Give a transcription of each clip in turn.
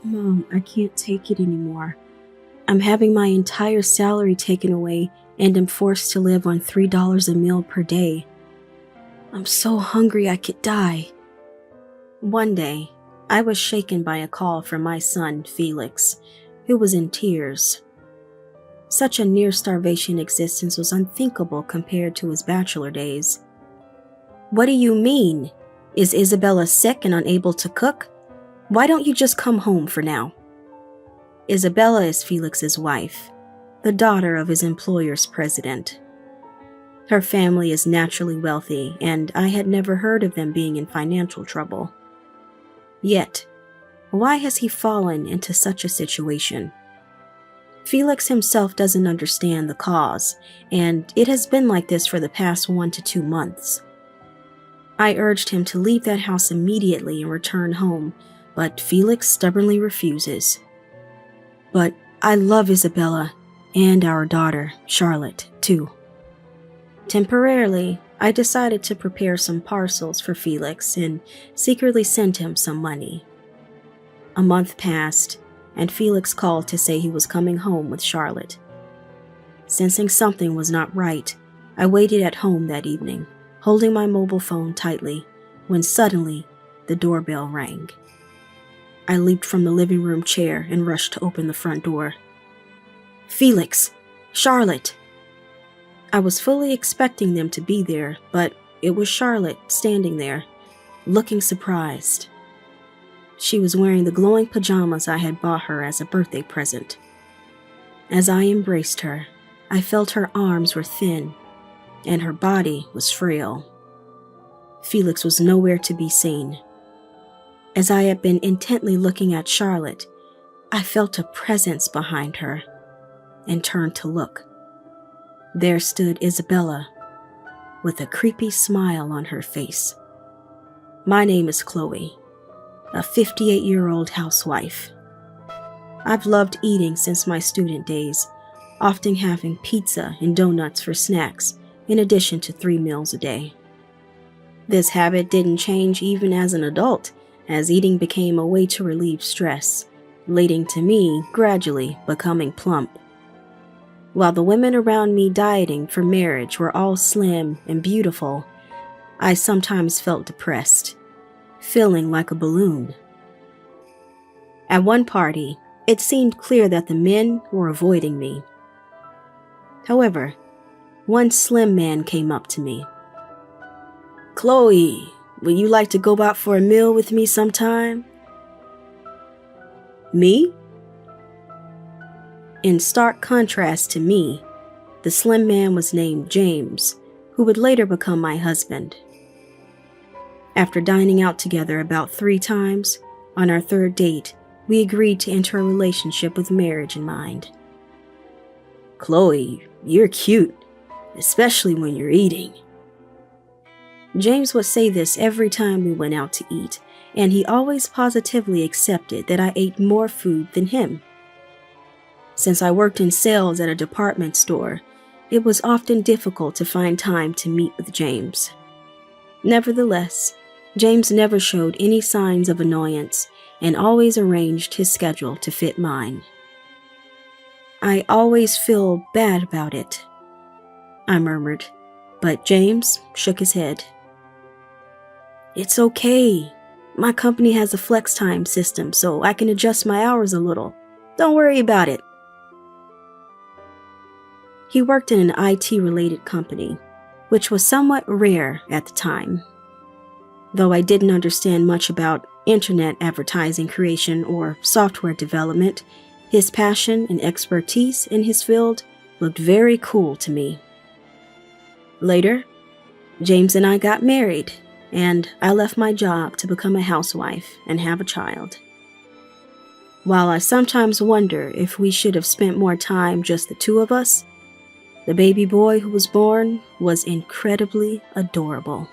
Mom, I can't take it anymore. I'm having my entire salary taken away and am forced to live on $3 a meal per day. I'm so hungry I could die. One day, I was shaken by a call from my son, Felix, who was in tears. Such a near-starvation existence was unthinkable compared to his bachelor days. "What do you mean? Is Isabella sick and unable to cook? Why don't you just come home for now?" Isabella is Felix's wife, the daughter of his employer's president. Her family is naturally wealthy, and I had never heard of them being in financial trouble. Yet, why has he fallen into such a situation? Felix himself doesn't understand the cause, and it has been like this for the past 1 to 2 months. I urged him to leave that house immediately and return home, but Felix stubbornly refuses. But I love Isabella and our daughter, Charlotte, too. Temporarily, I decided to prepare some parcels for Felix and secretly sent him some money. A month passed, and Felix called to say he was coming home with Charlotte. Sensing something was not right, I waited at home that evening, holding my mobile phone tightly, when suddenly the doorbell rang. I leaped from the living room chair and rushed to open the front door. "Felix! Charlotte!" I was fully expecting them to be there, but it was Charlotte standing there, looking surprised. She was wearing the glowing pajamas I had bought her as a birthday present. As I embraced her, I felt her arms were thin, and her body was frail. Felix was nowhere to be seen. As I had been intently looking at Charlotte, I felt a presence behind her, and turned to look. There stood Isabella, with a creepy smile on her face. My name is Chloe, a 58-year-old housewife. I've loved eating since my student days, often having pizza and donuts for snacks, in addition to 3 meals a day. This habit didn't change even as an adult, as eating became a way to relieve stress, leading to me gradually becoming plump. While the women around me dieting for marriage were all slim and beautiful, I sometimes felt depressed, feeling like a balloon. At one party, it seemed clear that the men were avoiding me. However, one slim man came up to me. "Chloe, would you like to go out for a meal with me sometime?" Me? In stark contrast to me, the slim man was named James, who would later become my husband. After dining out together about 3 times, on our 3rd date, we agreed to enter a relationship with marriage in mind. "Chloe, you're cute, especially when you're eating." James would say this every time we went out to eat, and he always positively accepted that I ate more food than him. Since I worked in sales at a department store, it was often difficult to find time to meet with James. Nevertheless, James never showed any signs of annoyance and always arranged his schedule to fit mine. "I always feel bad about it," I murmured, but James shook his head. "It's okay. My company has a flex time system, so I can adjust my hours a little. Don't worry about it." He worked in an IT-related company, which was somewhat rare at the time. Though I didn't understand much about internet advertising creation or software development, his passion and expertise in his field looked very cool to me. Later, James and I got married, and I left my job to become a housewife and have a child. While I sometimes wonder if we should have spent more time just the 2 of us, the baby boy who was born was incredibly adorable.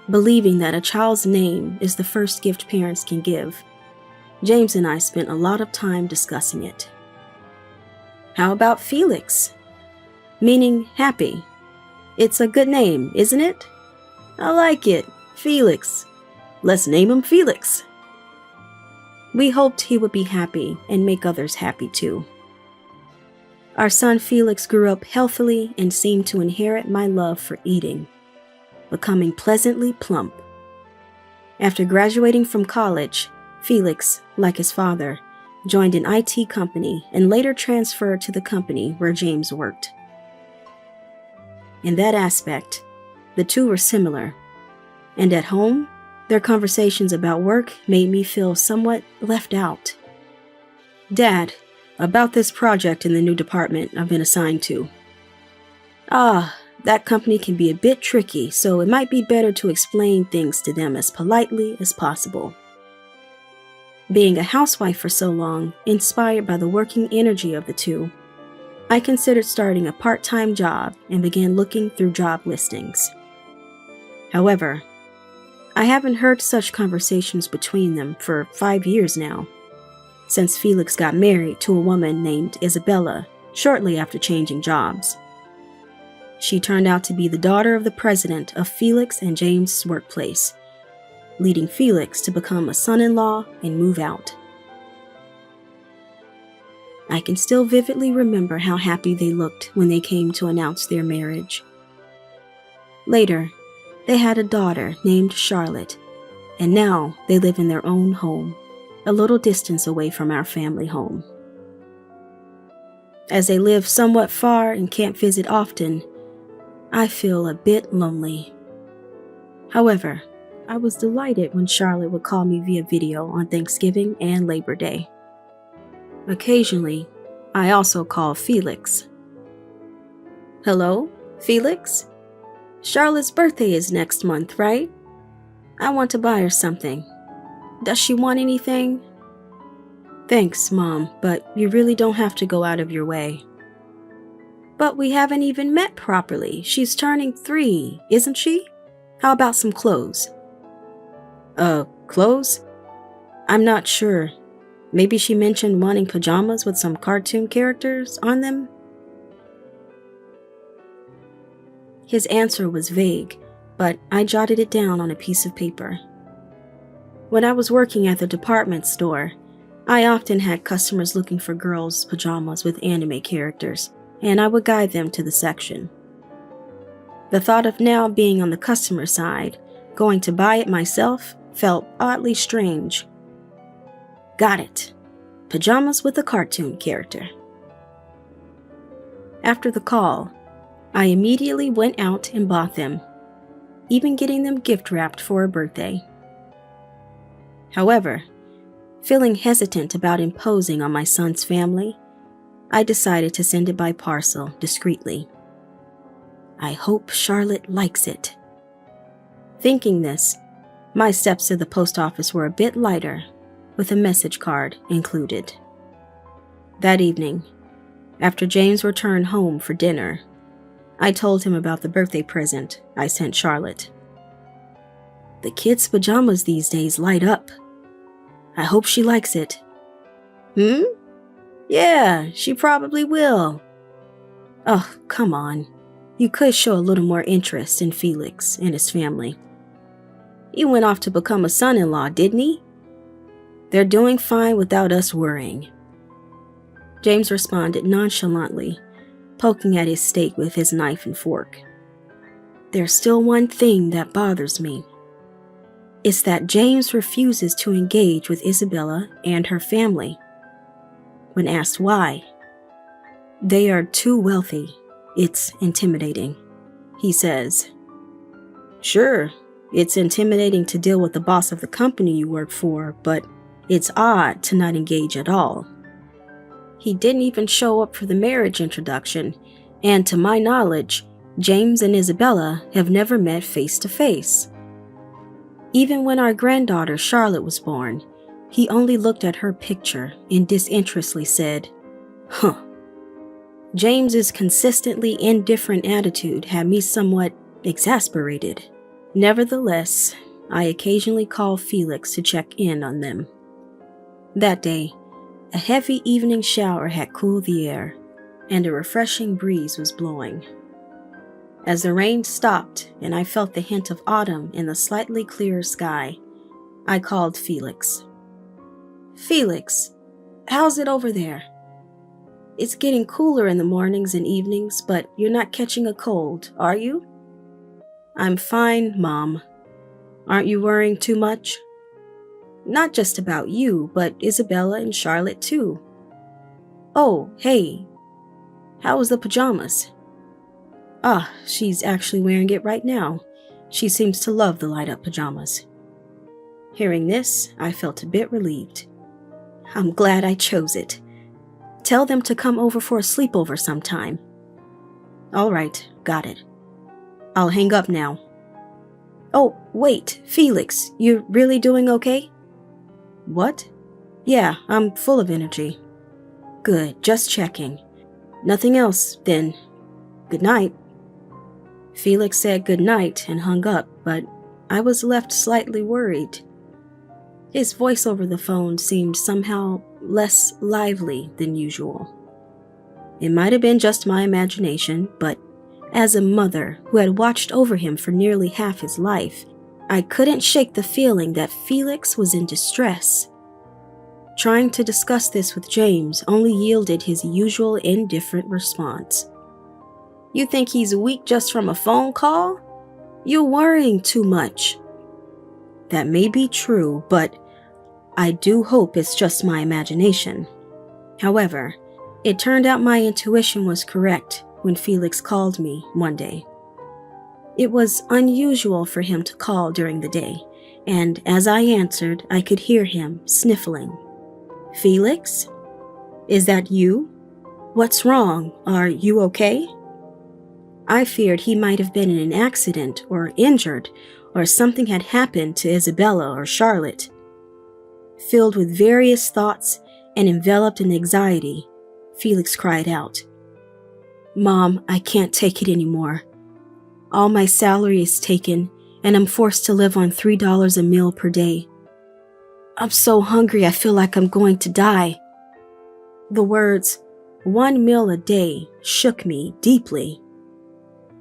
Believing that a child's name is the first gift parents can give, James and I spent a lot of time discussing it. "How about Felix?" Meaning happy. It's a good name, isn't it? "I like it. Felix. Let's name him Felix." We hoped he would be happy and make others happy too. Our son Felix grew up healthily and seemed to inherit my love for eating, becoming pleasantly plump. After graduating from college, Felix, like his father, joined an IT company and later transferred to the company where James worked. In that aspect, the two were similar, and at home, their conversations about work made me feel somewhat left out. "Dad, about this project in the new department I've been assigned to. That company can be a bit tricky, so it might be better to explain things to them as politely as possible." Being a housewife for so long, inspired by the working energy of the two, I considered starting a part-time job and began looking through job listings. However, I haven't heard such conversations between them for 5 years now, since Felix got married to a woman named Isabella shortly after changing jobs. She turned out to be the daughter of the president of Felix and James' workplace, leading Felix to become a son-in-law and move out. I can still vividly remember how happy they looked when they came to announce their marriage. Later, they had a daughter named Charlotte, and now they live in their own home, a little distance away from our family home. As they live somewhat far and can't visit often, I feel a bit lonely. However, I was delighted when Charlotte would call me via video on Thanksgiving and Labor Day. Occasionally, I also call Felix. "Hello, Felix? Charlotte's birthday is next month, right? I want to buy her something. Does she want anything?" "Thanks, Mom, but you really don't have to go out of your way." "But we haven't even met properly. She's turning 3, isn't she? How about some clothes?" Clothes? I'm not sure. Maybe she mentioned wanting pajamas with some cartoon characters on them?" His answer was vague, but I jotted it down on a piece of paper. When I was working at the department store, I often had customers looking for girls' pajamas with anime characters, and I would guide them to the section. The thought of now being on the customer side, going to buy it myself, felt oddly strange. Got it. Pajamas with a cartoon character. After the call, I immediately went out and bought them, even getting them gift wrapped for a birthday. However, feeling hesitant about imposing on my son's family, I decided to send it by parcel discreetly. I hope Charlotte likes it. Thinking this, my steps to the post office were a bit lighter, with a message card included. That evening, after James returned home for dinner, I told him about the birthday present I sent Charlotte. "The kids' pajamas these days light up. I hope she likes it." "Yeah, she probably will." "Oh, come on. You could show a little more interest in Felix and his family. He went off to become a son-in-law, didn't he? They're doing fine without us worrying." James responded nonchalantly, poking at his steak with his knife and fork. "There's still one thing that bothers me. It's that James refuses to engage with Isabella and her family. When asked why, they are too wealthy. It's intimidating," he says. "Sure, it's intimidating to deal with the boss of the company you work for, but it's odd to not engage at all. He didn't even show up for the marriage introduction, and to my knowledge, James and Isabella have never met face to face. Even when our granddaughter Charlotte was born, he only looked at her picture and disinterestedly said, 'Huh.' James's consistently indifferent attitude had me somewhat exasperated. Nevertheless, I occasionally called Felix to check in on them. That day, a heavy evening shower had cooled the air, and a refreshing breeze was blowing. As the rain stopped and I felt the hint of autumn in the slightly clearer sky, I called Felix. Felix, how's it over there? It's getting cooler in the mornings and evenings, but you're not catching a cold, are you? I'm fine, Mom. Aren't you worrying too much? Not just about you, but Isabella and Charlotte too. Oh, hey, how was the pajamas? Ah, she's actually wearing it right now. She seems to love the light-up pajamas. Hearing this, I felt a bit relieved. I'm glad I chose it. Tell them to come over for a sleepover sometime. All right, got it. I'll hang up now. Oh, wait, Felix, you're really doing okay? What? Yeah, I'm full of energy. Good, just checking. Nothing else, then. Good night. Felix said good night and hung up, but I was left slightly worried. His voice over the phone seemed somehow less lively than usual. It might have been just my imagination, but as a mother who had watched over him for nearly half his life, I couldn't shake the feeling that Felix was in distress. Trying to discuss this with James only yielded his usual indifferent response. You think he's weak just from a phone call? You're worrying too much. That may be true, but I do hope it's just my imagination. However, it turned out my intuition was correct when Felix called me one day. It was unusual for him to call during the day, and as I answered, I could hear him sniffling. Felix? Is that you? What's wrong? Are you okay? I feared he might have been in an accident or injured, or something had happened to Isabella or Charlotte. Filled with various thoughts and enveloped in anxiety, Felix cried out, Mom, I can't take it anymore. All my salary is taken, and I'm forced to live on $3 a meal per day. I'm so hungry I feel like I'm going to die. The words, 1 meal a day, shook me deeply.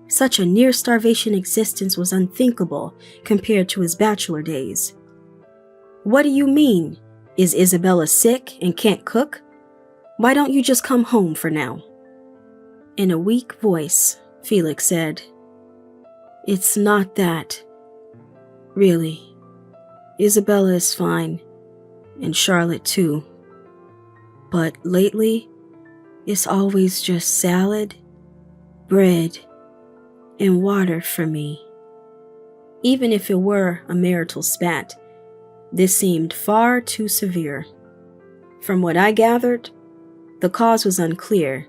Such a near-starvation existence was unthinkable compared to his bachelor days. What do you mean? Is Isabella sick and can't cook? Why don't you just come home for now? In a weak voice, Felix said, It's not that. Really. Isabella is fine, and Charlotte too. But lately, it's always just salad, bread, and water for me. Even if it were a marital spat, this seemed far too severe. From what I gathered, the cause was unclear,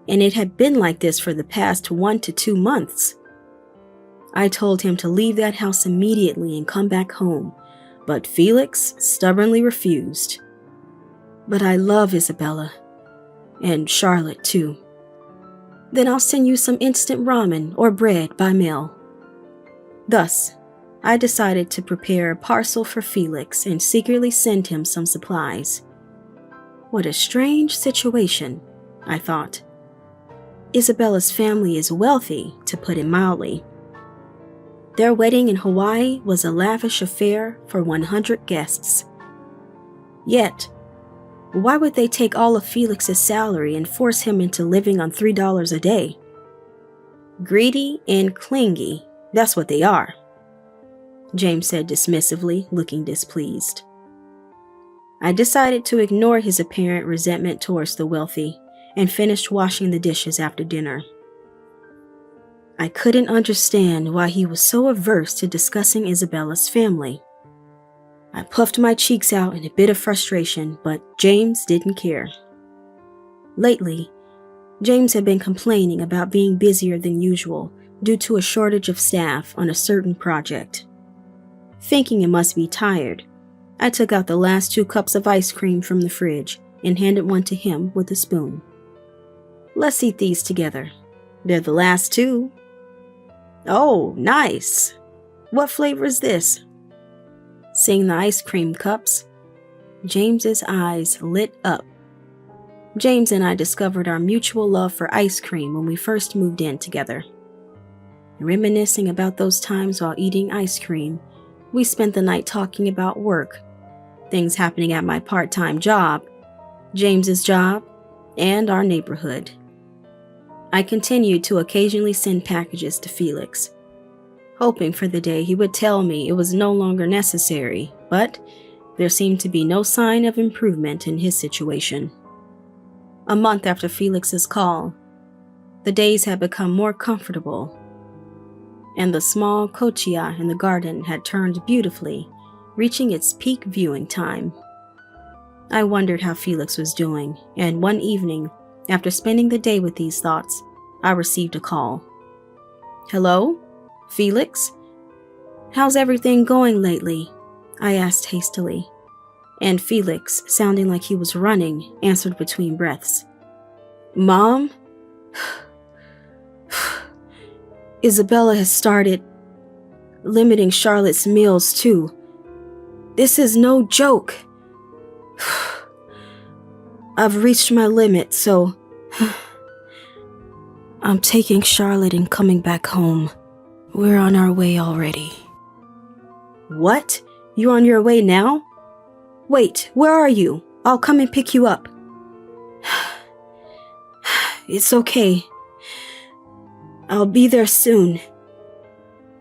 and it had been like this for the past 1 to 2 months. I told him to leave that house immediately and come back home, but Felix stubbornly refused. But I love Isabella, and Charlotte too. Then I'll send you some instant ramen or bread by mail. Thus, I decided to prepare a parcel for Felix and secretly send him some supplies. What a strange situation, I thought. Isabella's family is wealthy, to put it mildly. Their wedding in Hawaii was a lavish affair for 100 guests. Yet, why would they take all of Felix's salary and force him into living on $3 a day? Greedy and clingy, that's what they are, James said dismissively, looking displeased. I decided to ignore his apparent resentment towards the wealthy and finished washing the dishes after dinner. I couldn't understand why he was so averse to discussing Isabella's family. I puffed my cheeks out in a bit of frustration, but James didn't care. Lately, James had been complaining about being busier than usual due to a shortage of staff on a certain project. Thinking it must be tired, I took out the last 2 cups of ice cream from the fridge and handed one to him with a spoon. Let's eat these together. They're the last 2. Oh, nice. What flavor is this? Seeing the ice cream cups, James's eyes lit up. James and I discovered our mutual love for ice cream when we first moved in together. Reminiscing about those times while eating ice cream, we spent the night talking about work, things happening at my part-time job, James's job, and our neighborhood. I continued to occasionally send packages to Felix, hoping for the day he would tell me it was no longer necessary, but there seemed to be no sign of improvement in his situation. A month after Felix's call, the days had become more comfortable, and the small kochia in the garden had turned beautifully, reaching its peak viewing time. I wondered how Felix was doing, and one evening, after spending the day with these thoughts, I received a call. "Hello? Felix? How's everything going lately?" I asked hastily, and Felix, sounding like he was running, answered between breaths. "Mom? Isabella has started limiting Charlotte's meals too. This is no joke. I've reached my limit, so I'm taking Charlotte and coming back home. We're on our way already." "What? You're on your way now? Wait, where are you? I'll come and pick you up." "It's okay. I'll be there soon."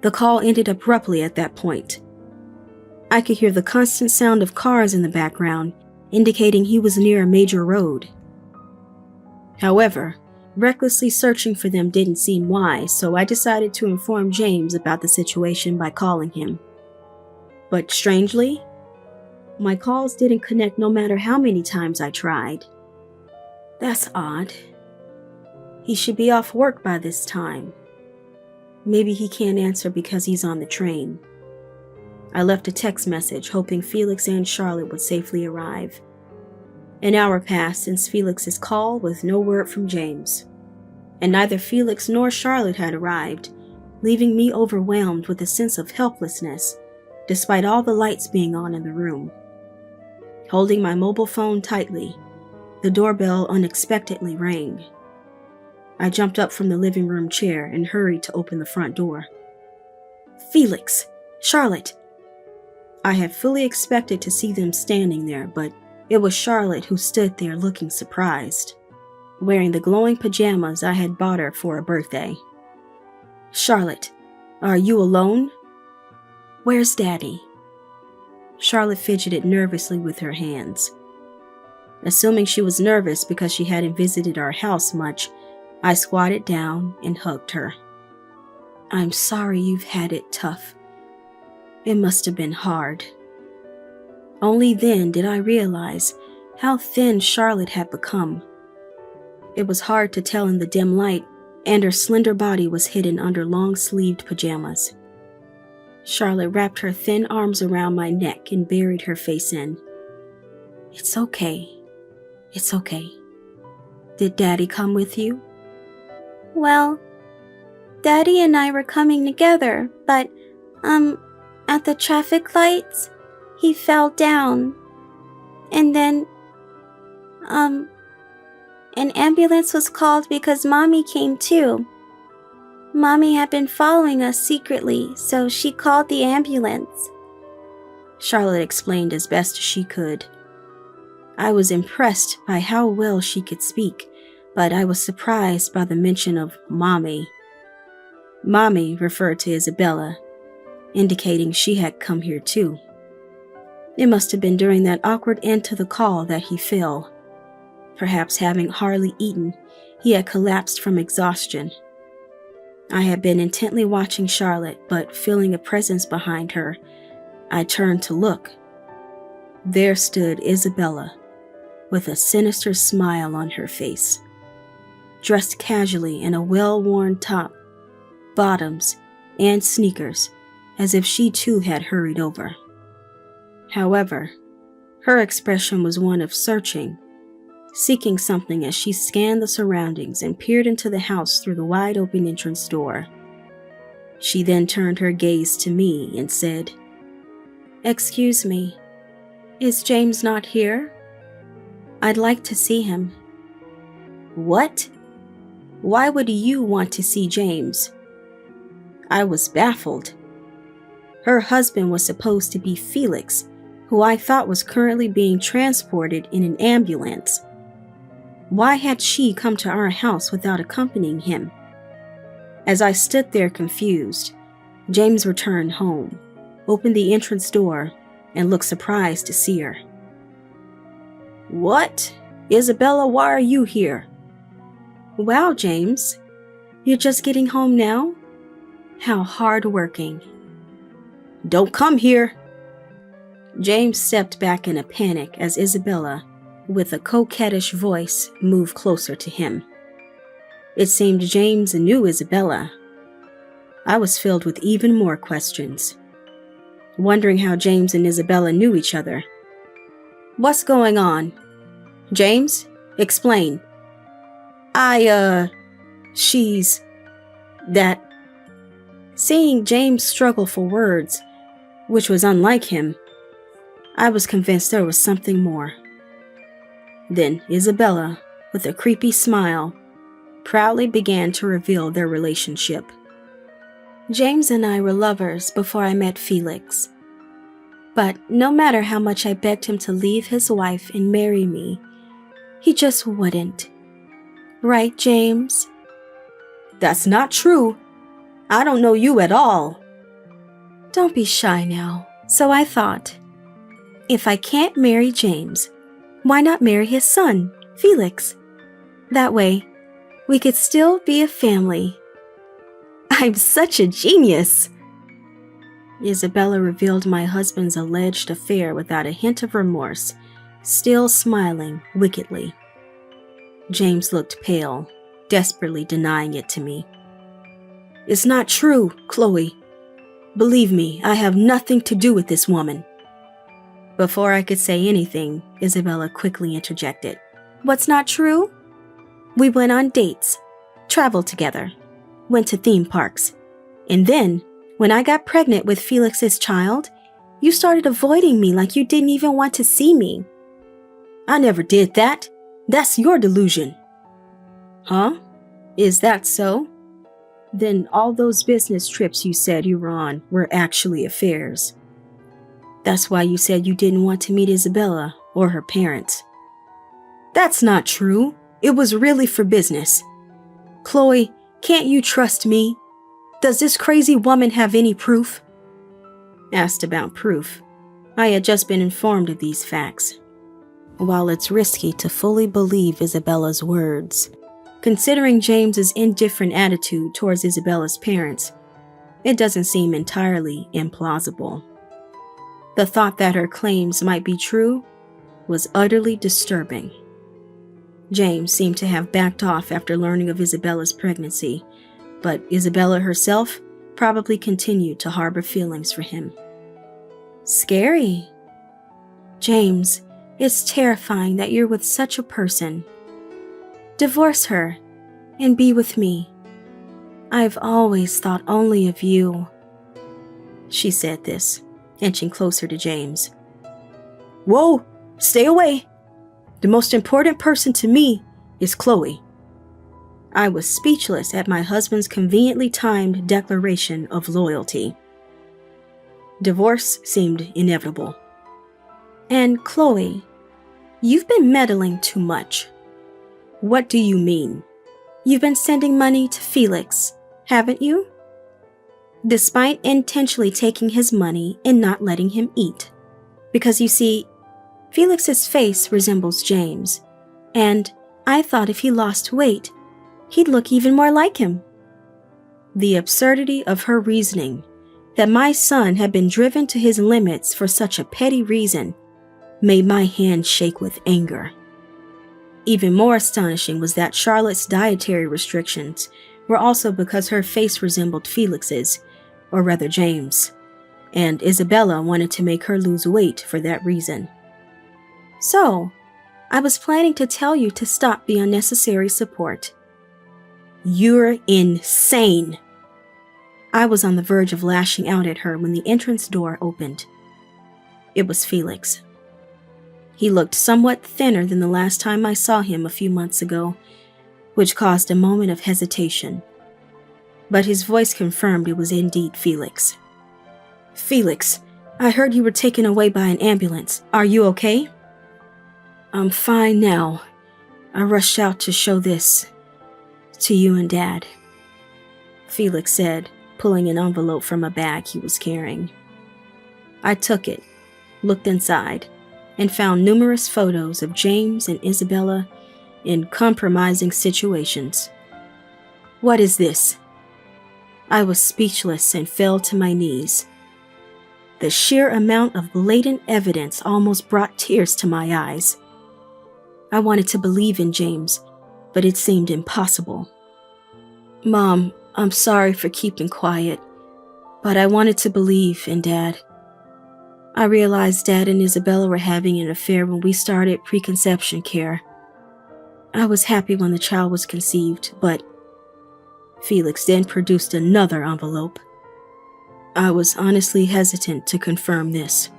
The call ended abruptly at that point. I could hear the constant sound of cars in the background, indicating he was near a major road. However, recklessly searching for them didn't seem wise, so I decided to inform James about the situation by calling him. But strangely, my calls didn't connect no matter how many times I tried. That's odd. He should be off work by this time. Maybe he can't answer because he's on the train. I left a text message hoping Felix and Charlotte would safely arrive. An hour passed since Felix's call with no word from James, and neither Felix nor Charlotte had arrived, leaving me overwhelmed with a sense of helplessness, despite all the lights being on in the room. Holding my mobile phone tightly, the doorbell unexpectedly rang. I jumped up from the living room chair and hurried to open the front door. "Felix! Charlotte!" I had fully expected to see them standing there, but it was Charlotte who stood there looking surprised, wearing the glowing pajamas I had bought her for a birthday. "Charlotte, are you alone? Where's Daddy?" Charlotte fidgeted nervously with her hands. Assuming she was nervous because she hadn't visited our house much, I squatted down and hugged her. "I'm sorry you've had it tough. It must have been hard." Only then did I realize how thin Charlotte had become. It was hard to tell in the dim light, and her slender body was hidden under long-sleeved pajamas. Charlotte wrapped her thin arms around my neck and buried her face in. "It's okay. It's okay. Did Daddy come with you?" "Well, Daddy and I were coming together, but, at the traffic lights, he fell down. And then, an ambulance was called because Mommy came too. Mommy had been following us secretly, so she called the ambulance." Charlotte explained as best she could. I was impressed by how well she could speak, but I was surprised by the mention of Mommy. Mommy referred to Isabella, indicating she had come here too. It must have been during that awkward end to the call that he fell. Perhaps having hardly eaten, he had collapsed from exhaustion. I had been intently watching Charlotte, but feeling a presence behind her, I turned to look. There stood Isabella, with a sinister smile on her face. Dressed casually in a well-worn top, bottoms, and sneakers, as if she too had hurried over. However, her expression was one of searching, seeking something as she scanned the surroundings and peered into the house through the wide-open entrance door. She then turned her gaze to me and said, "Excuse me, is James not here? I'd like to see him." "What? Why would you want to see James?" I was baffled. Her husband was supposed to be Felix, who I thought was currently being transported in an ambulance. Why had she come to our house without accompanying him? As I stood there confused, James returned home, opened the entrance door, and looked surprised to see her. "What? Isabella, why are you here?" "Wow, James, you're just getting home now? How hard-working." "Don't come here." James stepped back in a panic as Isabella, with a coquettish voice, moved closer to him. It seemed James knew Isabella. I was filled with even more questions, wondering how James and Isabella knew each other. "What's going on? James, explain." She's... that..." Seeing James struggle for words, which was unlike him, I was convinced there was something more. Then Isabella, with a creepy smile, proudly began to reveal their relationship. "James and I were lovers before I met Felix. But no matter how much I begged him to leave his wife and marry me, he just wouldn't. Right, James?" "That's not true. I don't know you at all." "Don't be shy now." So I thought, if I can't marry James, why not marry his son, Felix? That way, we could still be a family. I'm such a genius. Isabella revealed my husband's alleged affair without a hint of remorse, still smiling wickedly. James looked pale, desperately denying it to me. "It's not true, Chloe. Believe me, I have nothing to do with this woman." Before I could say anything, Isabella quickly interjected. "What's not true? We went on dates, traveled together, went to theme parks, and then, when I got pregnant with Felix's child, you started avoiding me like you didn't even want to see me." "I never did that. That's your delusion." "Huh? Is that so? Then all those business trips you said you were on were actually affairs. That's why you said you didn't want to meet Isabella or her parents." "That's not true. It was really for business. Chloe, can't you trust me? Does this crazy woman have any proof?" Asked about proof, I had just been informed of these facts. While it's risky to fully believe Isabella's words, considering James's indifferent attitude towards Isabella's parents, it doesn't seem entirely implausible. The thought that her claims might be true was utterly disturbing. James seemed to have backed off after learning of Isabella's pregnancy, but Isabella herself probably continued to harbor feelings for him. Scary. James, it's terrifying that you're with such a person. Divorce her and be with me. I've always thought only of you. She said this, inching closer to James. "Whoa, stay away. The most important person to me is Chloe." I was speechless at my husband's conveniently timed declaration of loyalty. Divorce seemed inevitable. "And Chloe, you've been meddling too much." "What do you mean?" "You've been sending money to Felix, haven't you? Despite intentionally taking his money and not letting him eat. Because you see, Felix's face resembles James, and I thought if he lost weight, he'd look even more like him." The absurdity of her reasoning, that my son had been driven to his limits for such a petty reason, made my hand shake with anger. Even more astonishing was that Charlotte's dietary restrictions were also because her face resembled Felix's, or rather James, and Isabella wanted to make her lose weight for that reason. "So, I was planning to tell you to stop the unnecessary support." "You're insane." I was on the verge of lashing out at her when the entrance door opened. It was Felix. He looked somewhat thinner than the last time I saw him a few months ago, which caused a moment of hesitation. But his voice confirmed it was indeed Felix. "Felix, I heard you were taken away by an ambulance. Are you okay? I'm fine now. I rushed out to show this to you and Dad, Felix said, pulling an envelope from a bag he was carrying. I took it, looked inside, and found numerous photos of James and Isabella in compromising situations. What is this? I was speechless and fell to my knees. The sheer amount of blatant evidence almost brought tears to my eyes. I wanted to believe in James, but it seemed impossible. Mom, I'm sorry for keeping quiet, but I wanted to believe in Dad. I realized Dad and Isabella were having an affair when we started preconception care. I was happy when the child was conceived, but Felix then produced another envelope. I was honestly hesitant to confirm this.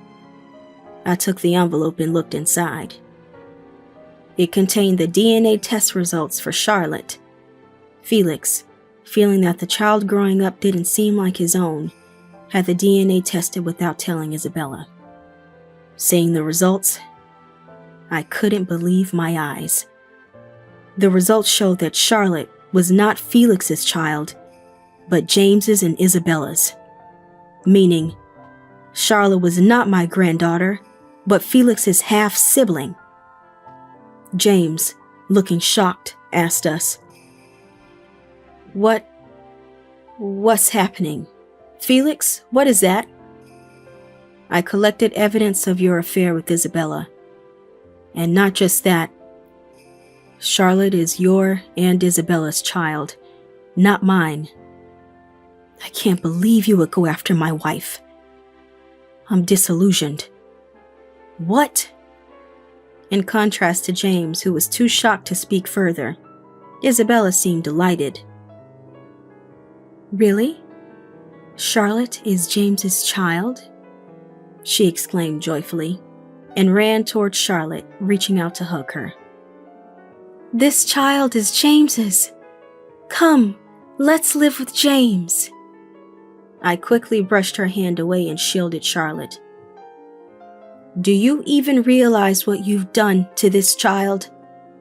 I took the envelope and looked inside. It contained the DNA test results for Charlotte. Felix, feeling that the child growing up didn't seem like his own, had the DNA tested without telling Isabella. Seeing the results, I couldn't believe my eyes. The results showed that Charlotte was not Felix's child, but James's and Isabella's. Meaning, Charlotte was not my granddaughter, but Felix's half-sibling. James, looking shocked, asked us, What's happening? Felix, what is that? I collected evidence of your affair with Isabella. And not just that. Charlotte is your and Isabella's child, not mine. I can't believe you would go after my wife. I'm disillusioned. What? In contrast to James, who was too shocked to speak further, Isabella seemed delighted. Really? Charlotte is James's child? She exclaimed joyfully, and ran toward Charlotte, reaching out to hug her. This child is James's. Come, let's live with James. I quickly brushed her hand away and shielded Charlotte. Do you even realize what you've done to this child?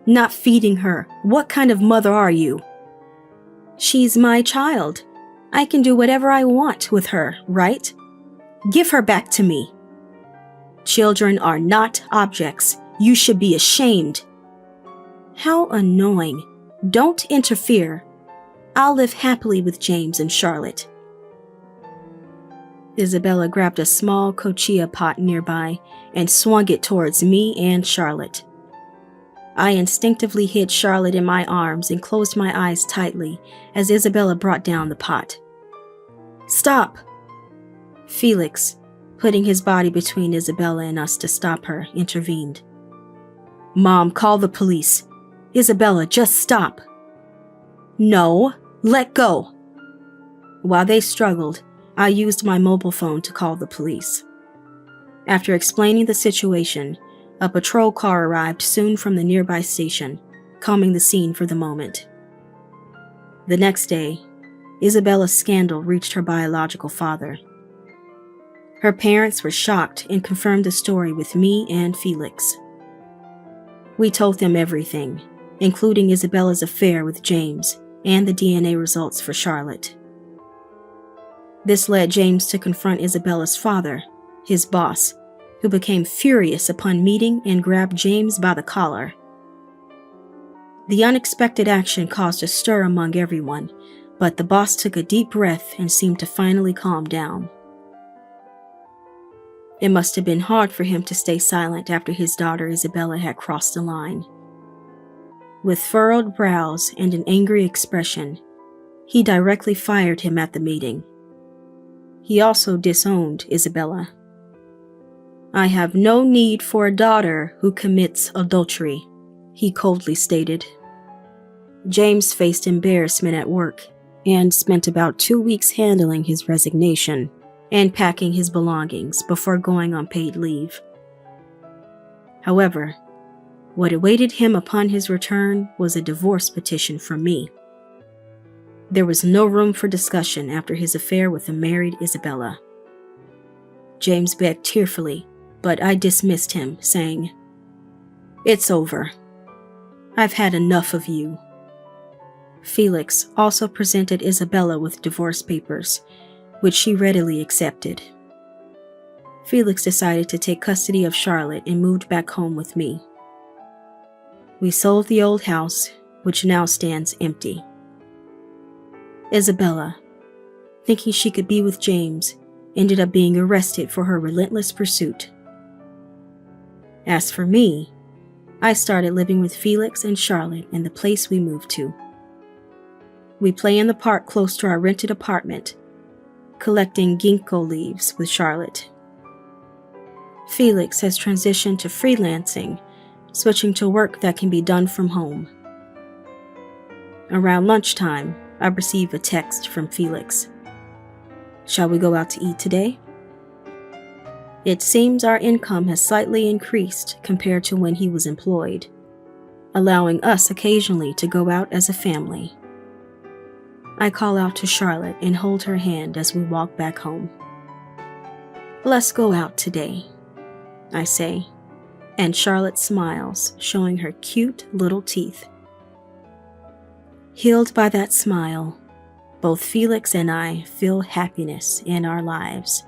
Not feeding her. What kind of mother are you? She's my child. I can do whatever I want with her, right? Give her back to me. Children are not objects. You should be ashamed. How annoying. Don't interfere. I'll live happily with James and Charlotte. Isabella grabbed a small cochia pot nearby and swung it towards me and Charlotte. I instinctively hid Charlotte in my arms and closed my eyes tightly as Isabella brought down the pot. Stop! Felix, putting his body between Isabella and us to stop her, intervened. Mom, call the police. Isabella, just stop. No, let go. While they struggled, I used my mobile phone to call the police. After explaining the situation, a patrol car arrived soon from the nearby station, calming the scene for the moment. The next day, Isabella's scandal reached her biological father. Her parents were shocked and confirmed the story with me and Felix. We told them everything, including Isabella's affair with James and the DNA results for Charlotte. This led James to confront Isabella's father, his boss, who became furious upon meeting and grabbed James by the collar. The unexpected action caused a stir among everyone, but the boss took a deep breath and seemed to finally calm down. It must have been hard for him to stay silent after his daughter Isabella had crossed the line. With furrowed brows and an angry expression, he directly fired him at the meeting. He also disowned Isabella. I have no need for a daughter who commits adultery, he coldly stated. James faced embarrassment at work and spent about 2 weeks handling his resignation and packing his belongings before going on paid leave. However, what awaited him upon his return was a divorce petition from me. There was no room for discussion after his affair with the married Isabella. James begged tearfully, but I dismissed him, saying, "It's over. I've had enough of you." Felix also presented Isabella with divorce papers, which she readily accepted. Felix decided to take custody of Charlotte and moved back home with me. We sold the old house, which now stands empty. Isabella, thinking she could be with James, ended up being arrested for her relentless pursuit. As for me, I started living with Felix and Charlotte in the place we moved to. We play in the park close to our rented apartment, collecting ginkgo leaves with Charlotte. Felix has transitioned to freelancing, switching to work that can be done from home. Around lunchtime, I receive a text from Felix. "Shall we go out to eat today?" It seems our income has slightly increased compared to when he was employed, allowing us occasionally to go out as a family. I call out to Charlotte and hold her hand as we walk back home. "Let's go out today," I say, and Charlotte smiles, showing her cute little teeth. Healed by that smile, both Felix and I feel happiness in our lives.